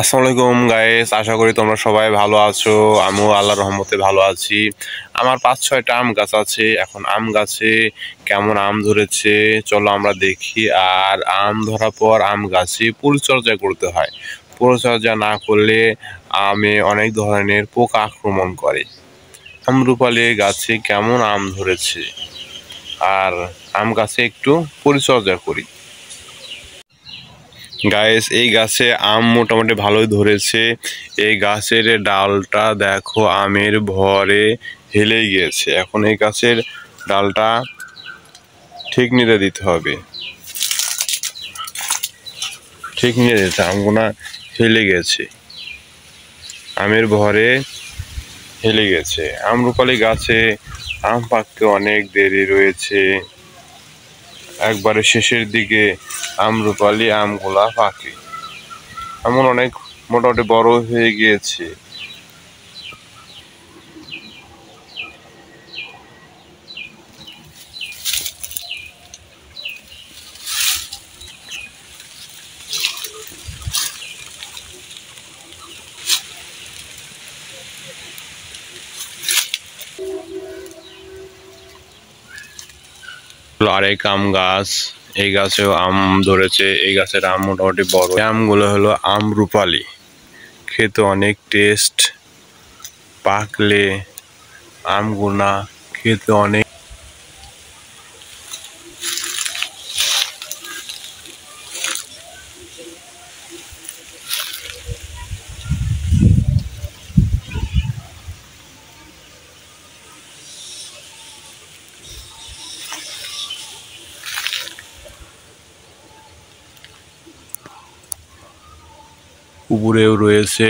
আসসালামু আলাইকুম গাইস, আশা করি তোমরা সবাই ভালো আছো। আমিও আল্লাহর রহমতে ভালো আছি। আমার ৫-৬টা আম গাছ আছে। এখন আম গাছে কেমন আম ধরেছে চলো আমরা দেখি। আর আম ধরার পর আম গাছে পরিচর্যা করতে হয়। পরিচর্যা না করলে আমে অনেক ধরনের পোকা আক্রমণ করে। আমরুপালি গাছে কেমন আম ধরেছে আর আম গাছে একটু পরিচর্যা করি। গাইস, এই গাছে আম মোটামুটি ভালোই ধরেছে। এই গাছের ডালটা দেখো আমের ভরে হেলে গিয়েছে। এখন এই গাছের ডালটা ঠিক নিতে দিতে হবে। ঠিক নিয়ে দিতে আমগুনা হেলে গেছে, আমের ভরে হেলে গেছে। আমরুপালি গাছে আম পাকতে অনেক দেরি রয়েছে। একবারে শেষের দিকে আমরুপালি আমগুলা পাকে। এমন অনেক মোটামুটি বড় হয়ে গিয়েছে। আরেক আম গাছ, এই গাছেও আম ধরেছে। এই গাছের আম মোটামুটি বড়। আমগুলো হলো আমরুপালি, খেতে অনেক টেস্ট। পাকলে আমগুনা খেতে অনেক। উপরেও রয়েছে।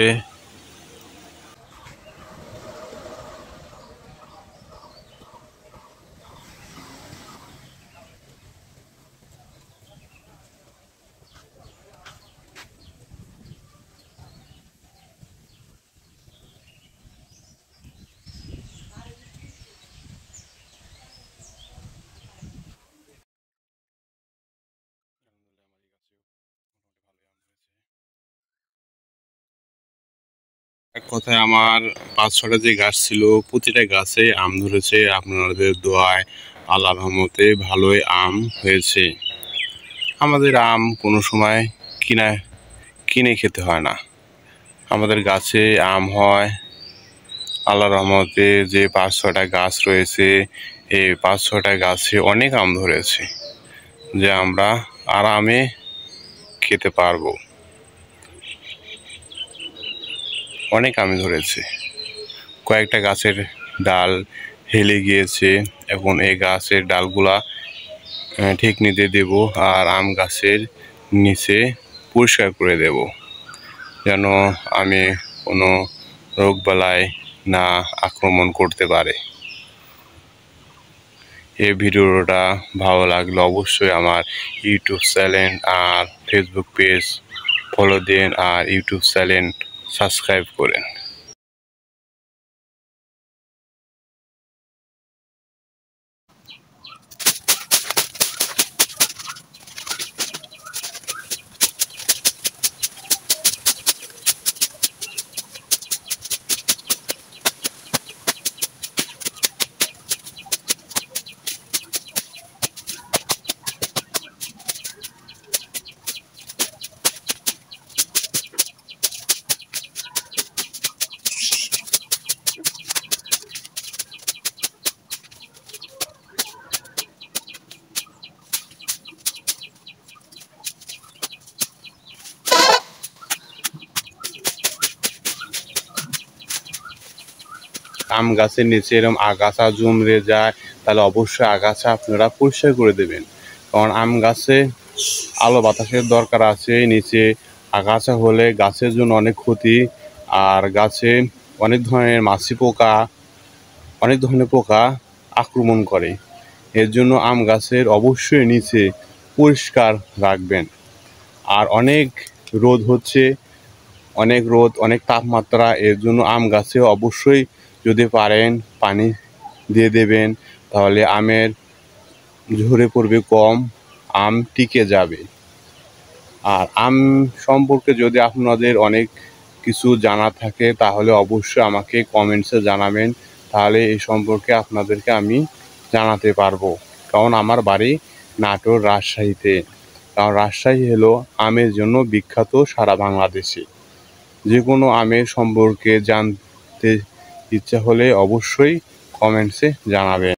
এক কথায় আমার ৫-৬টা যে গাছ ছিল প্রতিটা গাছে আম ধরেছে। আপনাদের দোয়ায় আল্লাহর রহমতে ভালোই আম হয়েছে। আমাদের আম কোনো সময় কিনে খেতে হয় না, আমাদের গাছে আম হয়। আল্লাহর রহমতে যে ৫-৬টা গাছ রয়েছে, এই ৫-৬টা গাছে অনেক আম ধরেছে, যে আমরা আরামে খেতে পারবো। অনেক আম ধরেছে। কয়েকটা গাছের ডাল হেলে গিয়েছে। এখন এই গাছের ডালগুলা ঠিক নিতে দেব, আর আম গাছের নিচে পরিষ্কার করে দেব, যেন আমি কোনো রোগবালাই না আক্রমণ করতে পারে। এই ভিডিওটা ভালো লাগলে অবশ্যই আমার ইউটিউব চ্যানেল আর ফেসবুক পেজ ফলো দিন, আর ইউটিউব চ্যানেল সাবস্ক্রাইব করেন। আম গাছের নিচে এরকম আগাছা জমে যায়, তাহলে অবশ্যই আগাছা আপনারা পরিষ্কার করে দেবেন। কারণ আম গাছে আলো বাতাসের দরকার আছে। নিচে আগাছা হলে গাছের জন্য অনেক ক্ষতি। আর গাছে অনেক ধরনের মাছি পোকা, অনেক ধরনের পোকা আক্রমণ করে। এর জন্য আম গাছের অবশ্যই নিচে পরিষ্কার রাখবেন। আর অনেক রোদ হচ্ছে, অনেক রোদ, অনেক তাপমাত্রা। এর জন্য আম গাছে অবশ্যই যদি পারেন পানি দিয়ে দেবেন, তাহলে আমের ঝরে পড়বে কম, আম টিকে যাবে। আর আম সম্পর্কে যদি আপনাদের অনেক কিছু জানা থাকে তাহলে অবশ্যই আমাকে কমেন্টসে জানাবেন, তাহলে এই সম্পর্কে আপনাদেরকে আমি জানাতে পারবো। কারণ আমার বাড়ি নাটোর রাজশাহীতে, কারণ রাজশাহী হলো আমের জন্য বিখ্যাত সারা বাংলাদেশে। যে কোনো আমের সম্পর্কে জানতে ইচ্ছা হলে অবশ্যই কমেন্টসে জানাবেন।